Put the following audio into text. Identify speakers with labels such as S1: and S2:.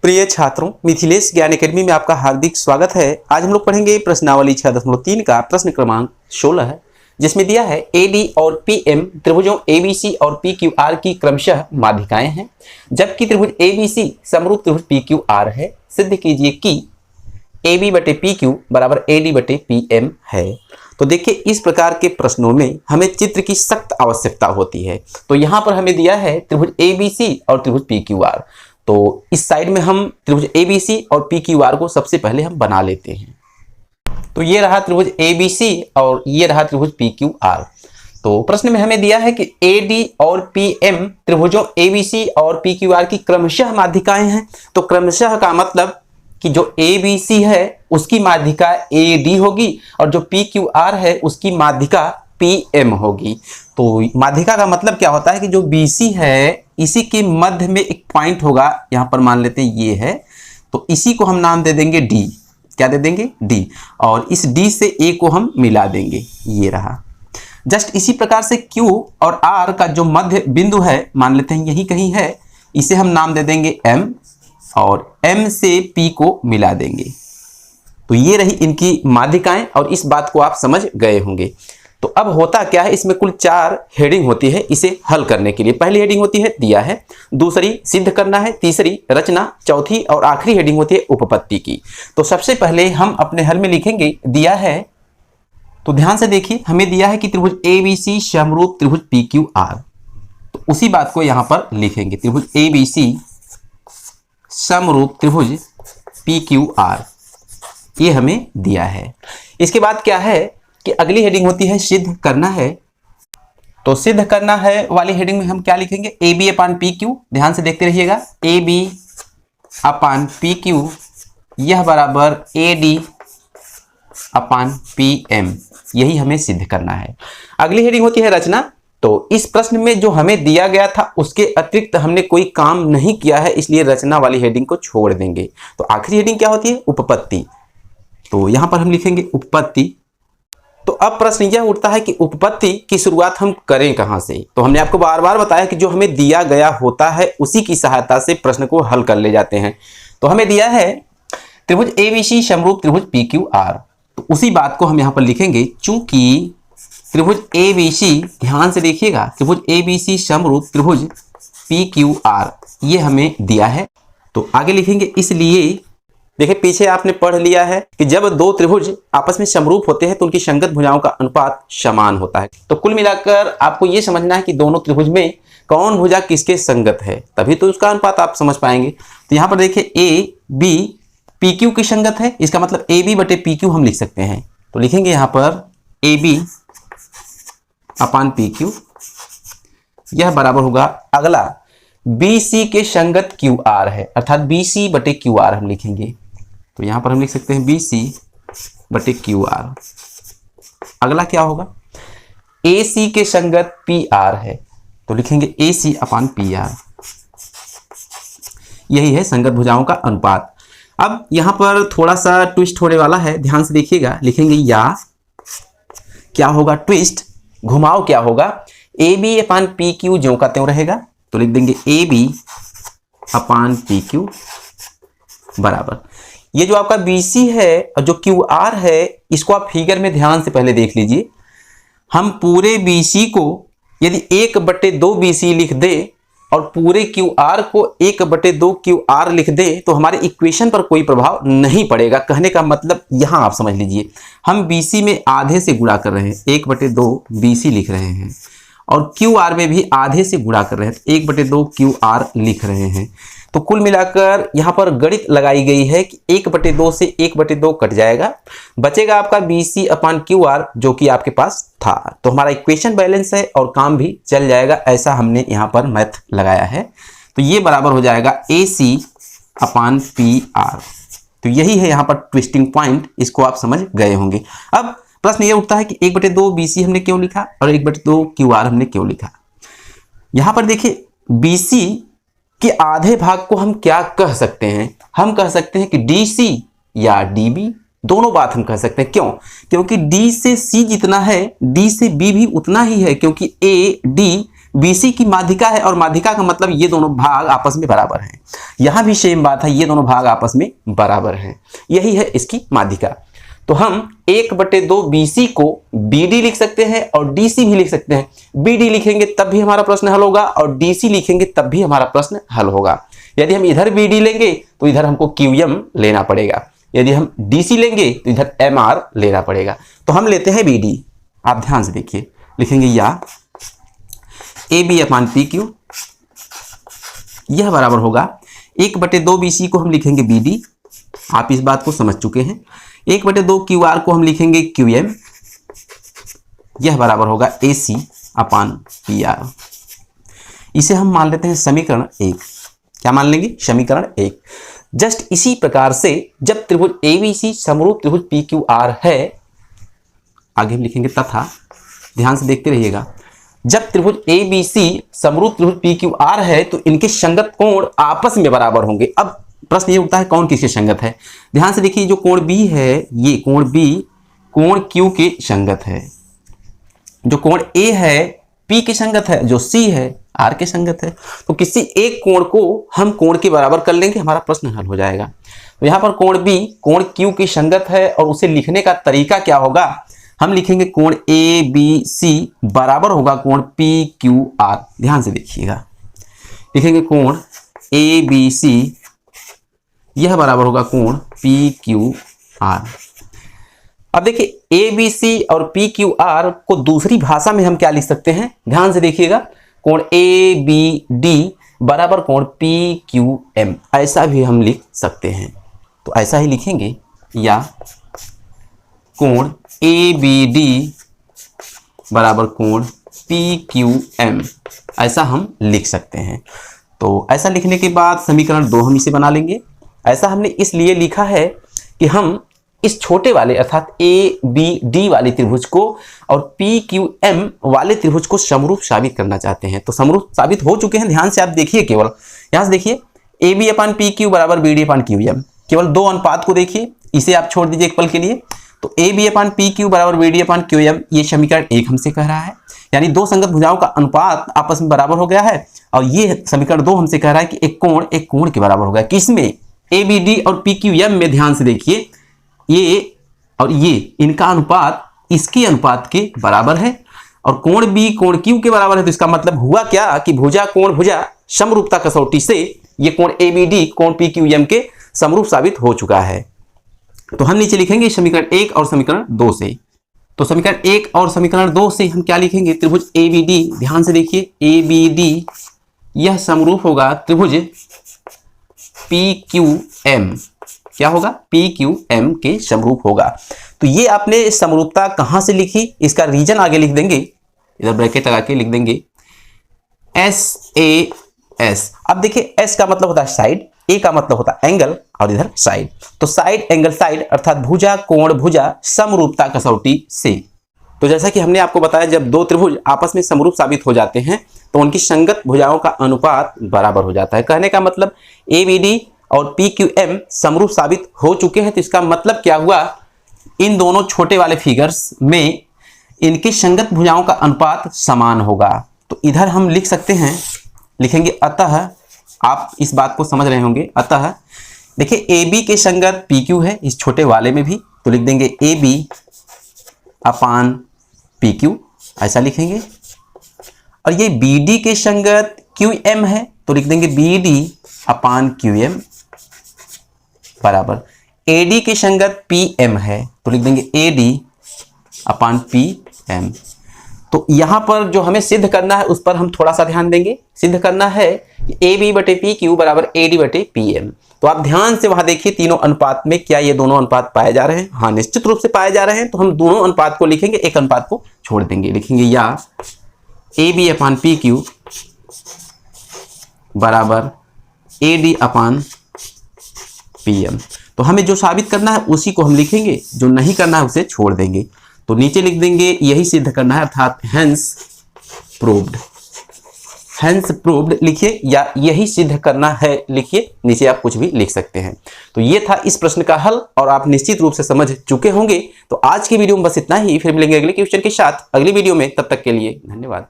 S1: प्रिय छात्रों, मिथिलेश ज्ञान एकेडमी में आपका हार्दिक स्वागत है। आज हम लोग पढ़ेंगे प्रश्नावली 6.3 का प्रश्न क्रमांक 16 है, जिसमें दिया है AD और PM त्रिभुजों ABC और PQR की क्रमशः माध्यिकाएं हैं, जबकि त्रिभुज ABC समरूप त्रिभुज PQR है। सिद्ध कीजिए कि AB बटे PQ बराबर AD बटे PM है। तो देखिए, इस प्रकार के प्रश्नों में हमें चित्र की सख्त आवश्यकता होती है। तो यहाँ पर हमें दिया है त्रिभुज ABC और त्रिभुज PQR। तो इस साइड में हम त्रिभुज ABC और PQR को सबसे पहले हम बना लेते हैं। तो ये रहा त्रिभुज ABC और ये रहा त्रिभुज PQR। तो प्रश्न में हमें दिया है कि AD और PM त्रिभुजों ABC और PQR की क्रमशः माध्यिकाएं हैं। तो क्रमशः का मतलब कि जो ABC है उसकी माध्यिका AD होगी और जो PQR है उसकी माध्यिका PM होगी। तो माध्यिका का मतलब क्या होता है कि जो BC है इसी के मध्य में एक पॉइंट होगा, यहां पर मान लेते हैं ये है, तो इसी को हम नाम दे देंगे D। क्या दे देंगे? D। और इस D से A को हम मिला देंगे, ये रहा। जस्ट इसी प्रकार से Q और R का जो मध्य बिंदु है, मान लेते हैं यही कहीं है, इसे हम नाम दे देंगे M और M से P को मिला देंगे। तो ये रही इनकी माध्यिकाएं और इस बात को आप समझ गए होंगे। तो अब होता क्या है, इसमें कुल 4 हेडिंग होती है इसे हल करने के लिए। पहली हेडिंग होती है दिया है, दूसरी सिद्ध करना है, तीसरी रचना, चौथी और आखिरी हेडिंग होती है उपपत्ति की। तो सबसे पहले हम अपने हल में लिखेंगे दिया है। तो ध्यान से देखिए, हमें दिया है कि त्रिभुज ABC समरूप त्रिभुज PQR। तो उसी बात को यहां पर लिखेंगे, त्रिभुज ABC समरूप त्रिभुज PQR, ये हमें दिया है। इसके बाद क्या है कि अगली हेडिंग होती है सिद्ध करना है। तो सिद्ध करना है वाली हेडिंग में हम क्या लिखेंगे? AB अपान PQ। ध्यान से देखते रहिएगा, AB अपान PQ यह बराबर AD अपान PM, यही हमें सिद्ध करना है। अगली हेडिंग होती है रचना। तो इस प्रश्न में जो हमें दिया गया था उसके अतिरिक्त हमने कोई काम नहीं किया है, इसलिए रचना वाली हेडिंग को छोड़ देंगे। तो आखिरी हेडिंग क्या होती है? उपपत्ति। तो यहां पर हम लिखेंगे उपपत्ति। तो अब प्रश्न यह उठता है कि उपपत्ति की शुरुआत हम करें कहां से? तो हमने आपको बार बार बताया कि जो हमें दिया गया होता है उसी की सहायता से प्रश्न को हल कर ले जाते हैं। तो हमें दिया है त्रिभुज ABC समरूप त्रिभुज PQR। तो उसी बात को हम यहां पर लिखेंगे, चूंकि त्रिभुज ABC, ध्यान से देखिएगा, त्रिभुज ABC समरूप त्रिभुज PQR ये हमें दिया है। तो आगे लिखेंगे इसलिए। देखिए, पीछे आपने पढ़ लिया है कि जब दो त्रिभुज आपस में समरूप होते हैं तो उनकी संगत भुजाओं का अनुपात समान होता है। तो कुल मिलाकर आपको यह समझना है कि दोनों त्रिभुज में कौन भुजा किसके संगत है, तभी तो उसका अनुपात आप समझ पाएंगे। तो यहां पर देखिए AB PQ की संगत है, इसका मतलब AB बटे PQ हम लिख सकते हैं। तो लिखेंगे यहां पर AB अपान PQ यह बराबर होगा, अगला BC के संगत QR है, अर्थात BC बटे QR हम लिखेंगे। तो यहां पर हम लिख सकते हैं BC बटे QR। अगला क्या होगा? AC के संगत PR है, तो लिखेंगे AC अपान PR, यही है संगत भुजाओं का अनुपात। अब यहां पर थोड़ा सा ट्विस्ट होने वाला है, ध्यान से देखिएगा। लिखेंगे या क्या होगा? ट्विस्ट, घुमाव क्या होगा? AB अपान PQ ज्यों का त्यों रहेगा। तो लिख देंगे AB अपान PQ बराबर, ये जो आपका BC है और जो QR है, इसको आप फिगर में ध्यान से पहले देख लीजिए। हम पूरे BC को यदि 1/2 BC लिख दे और पूरे QR को 1/2 QR लिख दे तो हमारे इक्वेशन पर कोई प्रभाव नहीं पड़ेगा। कहने का मतलब यहां आप समझ लीजिए, हम BC में आधे से गुणा कर रहे हैं, 1/2 BC लिख रहे हैं, और QR में भी आधे से गुणा कर रहे हैं, 1/2 QR लिख रहे हैं। तो कुल मिलाकर यहाँ पर गणित लगाई गई है कि 1/2 से 1/2 कट जाएगा, बचेगा आपका BC अपान QR जो कि आपके पास था। तो हमारा इक्वेशन बैलेंस है और काम भी चल जाएगा, ऐसा हमने यहाँ पर मैथ लगाया है। तो ये बराबर हो जाएगा AC अपान PR। तो यही है यहाँ पर ट्विस्टिंग पॉइंट, इसको आप समझ गए होंगे। अब प्रश्न ये उठता है कि 1/2 BC हमने क्यों लिखा और 1/2 QR हमने क्यों लिखा। यहां पर देखिए, BC के आधे भाग को हम क्या कह सकते हैं? हम कह सकते हैं कि DC या DB, दोनों बात हम कह सकते हैं। क्यों? क्योंकि D से C जितना है D से B भी उतना ही है, क्योंकि AD BC की माध्यिका है और माध्यिका का मतलब ये दोनों भाग आपस में बराबर हैं। यहां भी सेम बात है, ये दोनों भाग आपस में बराबर हैं, यही है इसकी माध्यिका। तो हम 1/2 BC को BD लिख सकते हैं और DC भी लिख सकते हैं। BD लिखेंगे तब भी हमारा प्रश्न हल होगा और DC लिखेंगे तब भी हमारा प्रश्न हल होगा। यदि हम इधर BD लेंगे तो इधर हमको QM लेना पड़ेगा, यदि हम DC लेंगे तो इधर MR लेना पड़ेगा। तो हम लेते हैं BD। आप ध्यान से देखिए, लिखेंगे या AB/PQ, यह बराबर होगा 1/2 BC को हम लिखेंगे BD, आप इस बात को समझ चुके हैं। 1/2 QR को हम लिखेंगे QM, यह बराबर होगा AC/PR। इसे हम मान लेते हैं समीकरण 1। क्या मान लेंगे? समीकरण 1। जस्ट इसी प्रकार से जब त्रिभुज ABC समरूप त्रिभुज PQR है, आगे हम लिखेंगे तथा, ध्यान से देखते रहिएगा, जब त्रिभुज ABC समरूप त्रिभुज PQR है तो इनके संगत कोण आपस में बराबर होंगे। अब प्रश्न ये उठता है कौन किसके संगत है। ध्यान से देखिए, जो कोण B है, ये कोण B कोण Q के संगत है, जो कोण A है P के संगत है, जो C है R के संगत है। तो किसी एक कोण को हम कोण के बराबर कर लेंगे, हमारा प्रश्न हल हो जाएगा। तो यहाँ पर कोण B कोण Q के संगत है और उसे लिखने का तरीका क्या होगा, हम लिखेंगे कोण ABC बराबर होगा कोण PQR। ध्यान से देखिएगा, लिखेंगे कोण ABC, यह बराबर होगा कोण PQR। अब देखिए ABC और PQR को दूसरी भाषा में हम क्या लिख सकते हैं, ध्यान से देखिएगा, कोण ABD बराबर कोण PQM, ऐसा भी हम लिख सकते हैं। तो ऐसा ही लिखेंगे, या कोण ABD बराबर कोण PQM, ऐसा हम लिख सकते हैं। तो ऐसा लिखने के बाद समीकरण 2 हम इसे बना लेंगे। ऐसा हमने इसलिए लिखा है कि हम इस छोटे वाले अर्थात ABD वाले त्रिभुज को और PQM वाले त्रिभुज को समरूप साबित करना चाहते हैं। तो समरूप साबित हो चुके हैं, ध्यान से आप देखिए, केवल यहां से देखिए AB/PQ बराबर BD/QM, केवल 2 अनुपात को देखिए, इसे आप छोड़ दीजिए एक पल के लिए। तो AB/PQ बराबर BD/QM, ये समीकरण 1 हमसे कह रहा है, यानी 2 संगत भुजाओं का अनुपात आपस में बराबर हो गया है। और ये समीकरण 2 हमसे कह रहा है कि एक कोण के बराबर हो गया। किसमें? ABD और PQM में। ध्यान से देखिए, ये और ये इनका अनुपात इसके अनुपात के बराबर है और कोण B कोण Q के बराबर है। तो इसका मतलब हुआ क्या कि भुजा कोण भुजा समरूपता कसौटी से ये कोण ABD कोण PQM के समरूप साबित हो चुका है। तो हम नीचे लिखेंगे समीकरण 1 और समीकरण 2 से। तो समीकरण 1 और समीकरण 2 से हम क्या लिखेंगे, त्रिभुज ABD, ध्यान से देखिए, ABD यह समरूप होगा त्रिभुज PQM। क्या होगा? PQM के समरूप होगा। तो ये आपने समरूपता कहां से लिखी, इसका रीजन आगे लिख देंगे, इधर ब्रैकेट लगा के लिख देंगे SAS। अब देखिए S का मतलब होता है साइड, A का मतलब होता है एंगल और इधर साइड। तो साइड एंगल साइड अर्थात भुजा कोण भुजा समरूपता कसौटी से। तो जैसा कि हमने आपको बताया, जब 2 त्रिभुज आपस में समरूप साबित हो जाते हैं तो उनकी संगत भुजाओं का अनुपात बराबर हो जाता है। कहने का मतलब ABD और PQM समरूप साबित हो चुके हैं। तो इसका मतलब क्या हुआ, इन दोनों छोटे वाले फिगर्स में इनकी संगत भुजाओं का अनुपात समान होगा। तो इधर हम लिख सकते हैं, लिखेंगे अतः, आप इस बात को समझ रहे होंगे, अतः देखिए AB के संगत PQ है इस छोटे वाले में भी, तो लिख देंगे AB/PQ, ऐसा लिखेंगे। और ये BD के संगत QM है तो लिख देंगे BD/QM बराबर AD के संगत PM है तो लिख देंगे AD/PM। तो यहां पर जो हमें सिद्ध करना है उस पर हम थोड़ा सा ध्यान देंगे। सिद्ध करना है AB/PQ बराबर AD/PM। तो आप ध्यान से वहां देखिए, तीनों अनुपात में क्या ये दोनों अनुपात पाए जा रहे हैं? हाँ, निश्चित रूप से पाए जा रहे हैं। तो हम दोनों अनुपात को लिखेंगे, एक अनुपात को छोड़ देंगे, लिखेंगे या AB/PQ बराबर AD/PM। तो हमें जो साबित करना है उसी को हम लिखेंगे, जो नहीं करना है उसे छोड़ देंगे। तो नीचे लिख देंगे यही सिद्ध करना है, अर्थात हेंस प्रूव्ड। हेंस प्रूव्ड लिखिए या यही सिद्ध करना है लिखिए, नीचे आप कुछ भी लिख सकते हैं। तो ये था इस प्रश्न का हल और आप निश्चित रूप से समझ चुके होंगे। तो आज की वीडियो में बस इतना ही, फिर मिलेंगे अगले क्वेश्चन के साथ अगली वीडियो में। तब तक के लिए धन्यवाद।